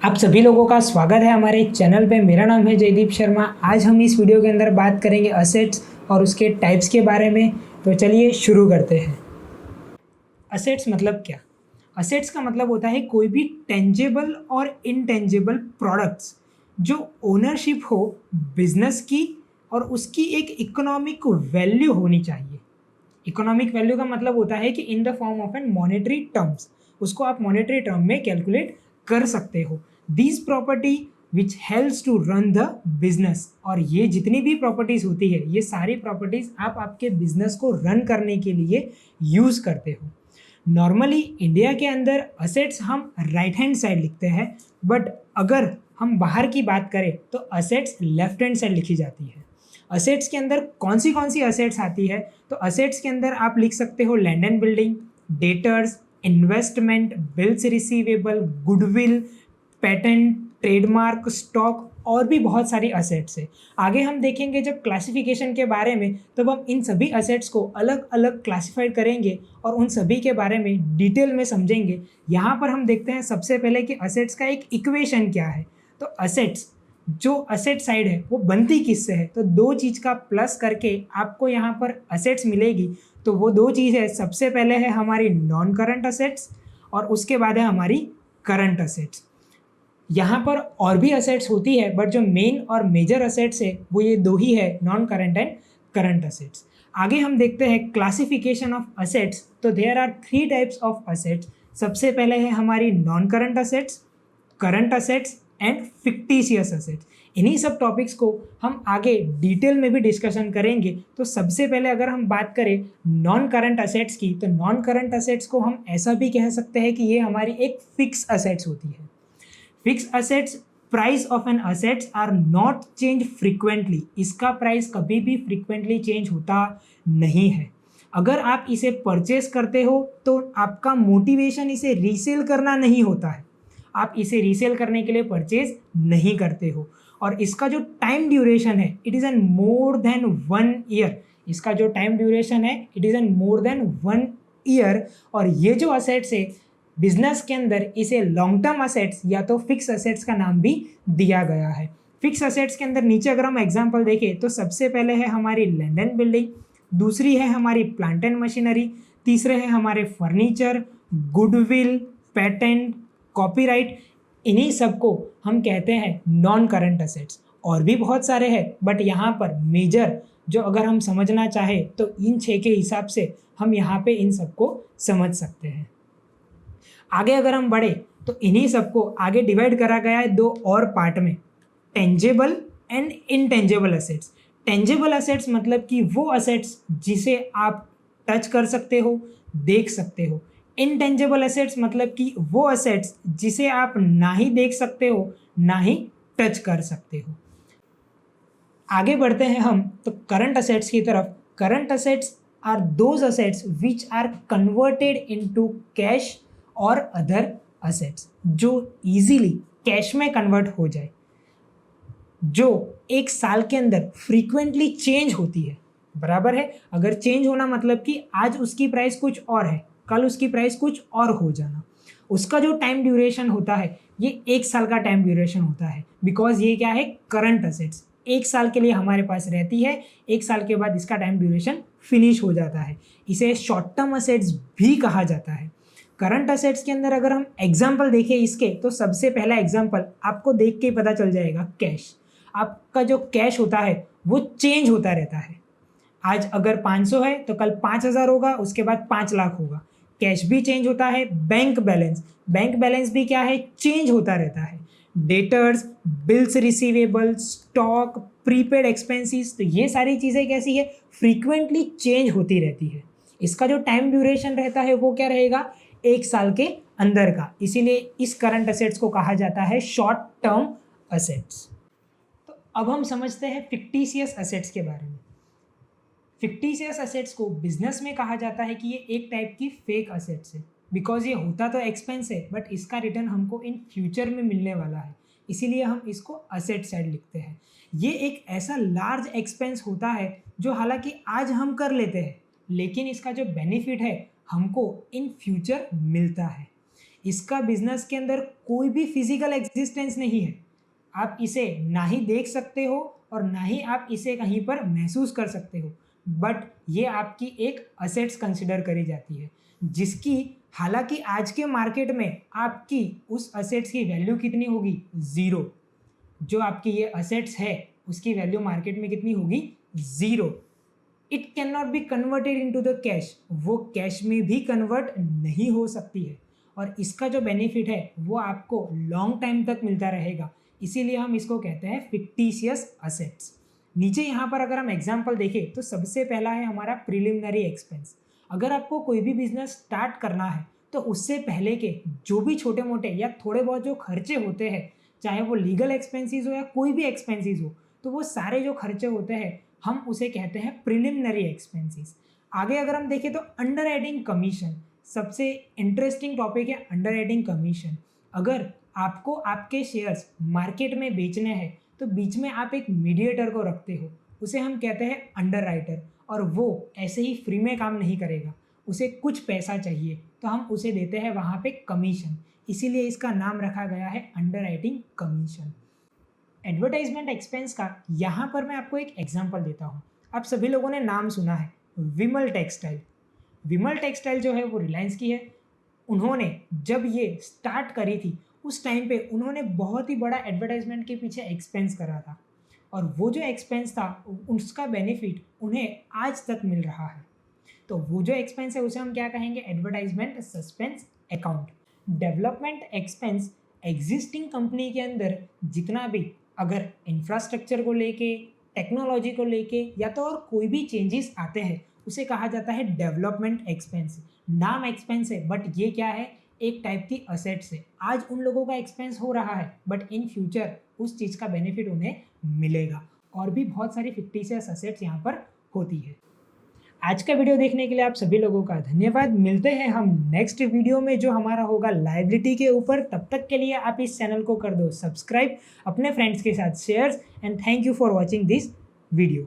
आप सभी लोगों का स्वागत है हमारे चैनल पे। मेरा नाम है जयदीप शर्मा। आज हम इस वीडियो के अंदर बात करेंगे असेट्स और उसके टाइप्स के बारे में। तो चलिए शुरू करते हैं। असेट्स मतलब क्या? असेट्स का मतलब होता है कोई भी टेंजेबल और इनटेंजेबल प्रोडक्ट्स जो ओनरशिप हो बिजनेस की और उसकी एक इकोनॉमिक वैल्यू होनी चाहिए। इकोनॉमिक वैल्यू का मतलब होता है कि in the form of an monetary terms, उसको आप मॉनेटरी टर्म में कैलकुलेट कर सकते हो। This property which helps to run the business, और ये जितनी भी प्रॉपर्टीज होती है ये सारी प्रॉपर्टीज आप आपके बिजनेस को रन करने के लिए यूज करते हो। नॉर्मली इंडिया के अंदर असेट्स हम राइट हैंड साइड लिखते हैं, बट अगर हम बाहर की बात करें तो असेट्स लेफ्ट हैंड साइड लिखी जाती है। असेट्स के अंदर कौन सी असेट्स आती है? तो असेट्स के अंदर आप लिख सकते हो land and building, debtors, investment, bills receivable, goodwill, patent, trademark, stock और भी बहुत सारी असेट्स है। आगे हम देखेंगे जब क्लासिफिकेशन के बारे में, तब हम इन सभी असेट्स को अलग अलग क्लासिफाइड करेंगे और उन सभी के बारे में डिटेल में समझेंगे। यहाँ पर हम देखते हैं सबसे पहले कि असेट्स का एक इक्वेशन क्या है। तो असेट्स, जो असेट साइड है वो बनती किससे है? तो दो चीज़ का प्लस करके आपको यहाँ पर असेट्स मिलेगी। तो वो दो चीज़ है, सबसे पहले है हमारी नॉन करंट असेट्स और उसके बाद है हमारी करंट असेट्स। यहाँ पर और भी असेट्स होती है, बट जो मेन और मेजर असेट्स है वो ये दो ही है, non current and current assets. आगे हम देखते हैं क्लासिफिकेशन ऑफ असेट्स। तो there are 3 types of assets. सबसे पहले है हमारी non current assets, current assets and fictitious assets. इन्हीं सब टॉपिक्स को हम आगे डिटेल में भी डिस्कशन करेंगे। तो सबसे पहले अगर हम बात करें नॉन करंट असेट्स की, तो नॉन करंट असेट्स को हम ऐसा भी कह सकते हैं कि ये हमारी एक फिक्स असेट्स होती है। Fixed assets, price of an assets are not change frequently. इसका प्राइस कभी भी फ्रीक्वेंटली चेंज होता नहीं है। अगर आप इसे परचेस करते हो तो आपका मोटिवेशन इसे रीसेल करना नहीं होता है, आप इसे रीसेल करने के लिए परचेज नहीं करते हो। और इसका जो टाइम ड्यूरेशन है, it is an more than 1 year. इसका जो टाइम ड्यूरेशन है, it is an more than 1 year. और ये जो असेट्स है बिजनेस के अंदर, इसे लॉन्ग टर्म असेट्स या तो फिक्स असेट्स का नाम भी दिया गया है। फिक्स असेट्स के अंदर नीचे अगर हम एग्जांपल देखें तो सबसे पहले है हमारी लैंड एंड बिल्डिंग, दूसरी है हमारी प्लांट एंड मशीनरी, तीसरे है हमारे फर्नीचर, गुडविल, पेटेंट, कॉपीराइट। इन्हीं सबको हम कहते हैं नॉन करंट असेट्स। और भी बहुत सारे हैं, बट यहाँ पर मेजर जो अगर हम समझना चाहें तो इन 6 के हिसाब से हम यहाँ पे इन सबको समझ सकते हैं। आगे अगर हम बढ़े तो इन्हीं सबको आगे डिवाइड करा गया है 2 और पार्ट में, tangible and intangible assets. Tangible assets मतलब कि वो असेट्स जिसे आप टच कर सकते हो, देख सकते हो। इनटेंजेबल असेट्स मतलब कि वो असेट्स जिसे आप ना ही देख सकते हो ना ही टच कर सकते हो। आगे बढ़ते हैं हम तो करंट असेट्स की तरफ। Current assets are those assets which are converted into cash और अदर असेट्स, जो इजीली कैश में कन्वर्ट हो जाए, जो एक साल के अंदर फ्रीक्वेंटली चेंज होती है। बराबर है? अगर चेंज होना मतलब कि आज उसकी प्राइस कुछ और है, कल उसकी प्राइस कुछ और हो जाना। उसका जो टाइम ड्यूरेशन होता है ये 1 साल का टाइम ड्यूरेशन होता है, बिकॉज ये क्या है, करंट असेट्स 1 साल के लिए हमारे पास रहती है। 1 साल के बाद इसका टाइम ड्यूरेशन फिनिश हो जाता है। इसे शॉर्ट टर्म असेट्स भी कहा जाता है। करंट असेट्स के अंदर अगर हम एग्जाम्पल देखें इसके, तो सबसे पहला एग्जाम्पल आपको देख के ही पता चल जाएगा, कैश। आपका जो कैश होता है वो चेंज होता रहता है। आज अगर 500 है तो कल 5000 होगा, उसके बाद 5 लाख होगा। कैश भी चेंज होता है। बैंक बैलेंस, बैंक बैलेंस भी क्या है, चेंज होता रहता है। Debtors, bills receivable, stock, prepaid expenses, तो ये सारी चीज़ें कैसी है, फ्रीक्वेंटली चेंज होती रहती है। इसका जो टाइम ड्यूरेशन रहता है वो क्या रहेगा, 1 साल के अंदर का। इसीलिए इस करंट असेट्स को कहा जाता है शॉर्ट टर्म असेट्स। तो अब हम समझते हैं फिक्टिशियस असेट्स के बारे में। फिक्टिशियस असेट्स को बिजनेस में कहा जाता है कि ये एक टाइप की फेक असेट्स है, बिकॉज ये होता तो एक्सपेंस है, बट इसका रिटर्न हमको इन फ्यूचर में मिलने वाला है, इसीलिए हम इसको असेट साइड लिखते हैं। ये एक ऐसा लार्ज एक्सपेंस होता है जो हालांकि आज हम कर लेते हैं, लेकिन इसका जो बेनिफिट है हमको इन फ्यूचर मिलता है। इसका बिजनेस के अंदर कोई भी फिजिकल एग्जिस्टेंस नहीं है। आप इसे ना ही देख सकते हो और ना ही आप इसे कहीं पर महसूस कर सकते हो, बट ये आपकी एक असेट्स कंसिडर करी जाती है, जिसकी हालांकि आज के मार्केट में आपकी उस असेट्स की वैल्यू कितनी होगी, ज़ीरो। जो आपकी ये असेट्स है उसकी वैल्यू मार्केट में कितनी होगी, zero. It can not be converted into the cash, वो कैश में भी कन्वर्ट नहीं हो सकती है। और इसका जो बेनिफिट है वो आपको लॉन्ग टाइम तक मिलता रहेगा, इसीलिए हम इसको कहते हैं फिक्टिशियस असेट्स। नीचे यहाँ पर अगर हम एग्जाम्पल देखें तो सबसे पहला है हमारा प्रिलिमिनरी एक्सपेंस। अगर आपको कोई भी बिजनेस स्टार्ट करना है तो उससे पहले के जो भी छोटे मोटे या थोड़े बहुत जो खर्चे होते हैं, चाहे वो लीगल एक्सपेंसेस हो या कोई भी एक्सपेंसेस हो, तो वो सारे जो खर्चे होते हैं हम उसे कहते हैं प्रिलिमिनरी एक्सपेंसेस। आगे अगर हम देखें तो अंडर राइटिंग कमीशन, सबसे इंटरेस्टिंग टॉपिक है अंडर राइटिंग कमीशन। अगर आपको आपके शेयर्स मार्केट में बेचने हैं तो बीच में आप एक मीडिएटर को रखते हो, उसे हम कहते हैं अंडर राइटर, और वो ऐसे ही फ्री में काम नहीं करेगा, उसे कुछ पैसा चाहिए तो हम उसे देते हैं वहाँ पे कमीशन, इसीलिए इसका नाम रखा गया है under writing commission. Advertisement expense का यहाँ पर मैं आपको एक एग्जांपल देता हूँ। आप सभी लोगों ने नाम सुना है विमल टेक्सटाइल। विमल टेक्सटाइल जो है वो रिलायंस की है। उन्होंने जब ये स्टार्ट करी थी उस टाइम पे उन्होंने बहुत ही बड़ा एडवर्टाइजमेंट के पीछे एक्सपेंस करा था, और वो जो एक्सपेंस था उसका बेनिफिट उन्हें आज तक मिल रहा है। तो वो जो एक्सपेंस है उसे हम क्या कहेंगे, advertisement suspense account. Development expense existing company के अंदर जितना भी अगर इंफ्रास्ट्रक्चर को लेके, टेक्नोलॉजी को लेके या तो और कोई भी चेंजेस आते हैं उसे कहा जाता है डेवलपमेंट एक्सपेंस। नाम एक्सपेंस है बट ये क्या है, एक टाइप की असेट्स है। आज उन लोगों का एक्सपेंस हो रहा है बट इन फ्यूचर उस चीज़ का बेनिफिट उन्हें मिलेगा। और भी बहुत सारी फिक्टिशियस असेट्स यहाँ पर होती है। आज का वीडियो देखने के लिए आप सभी लोगों का धन्यवाद। मिलते हैं हम नेक्स्ट वीडियो में जो हमारा होगा लायबिलिटी के ऊपर। तब तक के लिए आप इस चैनल को कर दो सब्सक्राइब, अपने फ्रेंड्स के साथ share, and thank you for watching this video.